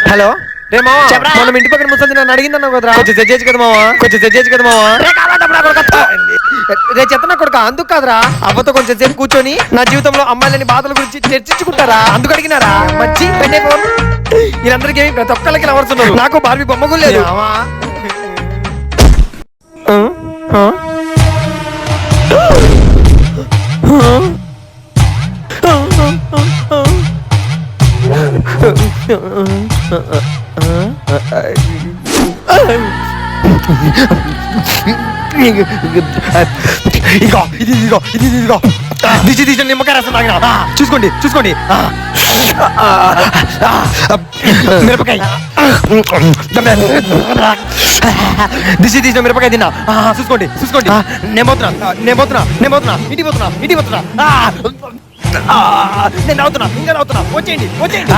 Hello రే మావా, చెప్పరా? మనం ఇంటి పక్కన ముసలి నన్ను అడిగిందన్నావు కదరా, కొంచెం తెచ్చేయచ్చు కదా మావా, కొంచెం తెచ్చేయచ్చు కదా మావా. రే చెత్తనా కొడుక, అందుకు కాదురా, అవ్వతో కొంచెం సేపు కూర్చొని నా జీవితంలో అమ్మాయిలని బాధల గురించి చర్చించుకుంటారా, అందుకు అడిగినారా. మంచి పెన్నే ఫోన్. వీళ్ళందరికీ ప్రతి ఒక్కళ్ళకి లవర్స్ ఉన్నారు, నాకు బార్బీ బొమ్మ కూడా లేదు. ఇదిగో ఇది ఇదిగో ఇది ఇదిగో దిశ దిశ నిమ్మకాయ రసం తాగిన. చూసుకోండి చూసుకోండి. మిరపకాయ దిశ దిశ మిరపకాయ తిన్నా. చూసుకోండి చూసుకోండి. నేను పోతున్నా నేను పోతున్నా నేను పోతున్నా ఇంటికి పోతున్నా ఇంటికి పోతున్నా. నేను అవుతున్నా ఇంకా అవుతున్నా. వచ్చేయండి వచ్చేయండి.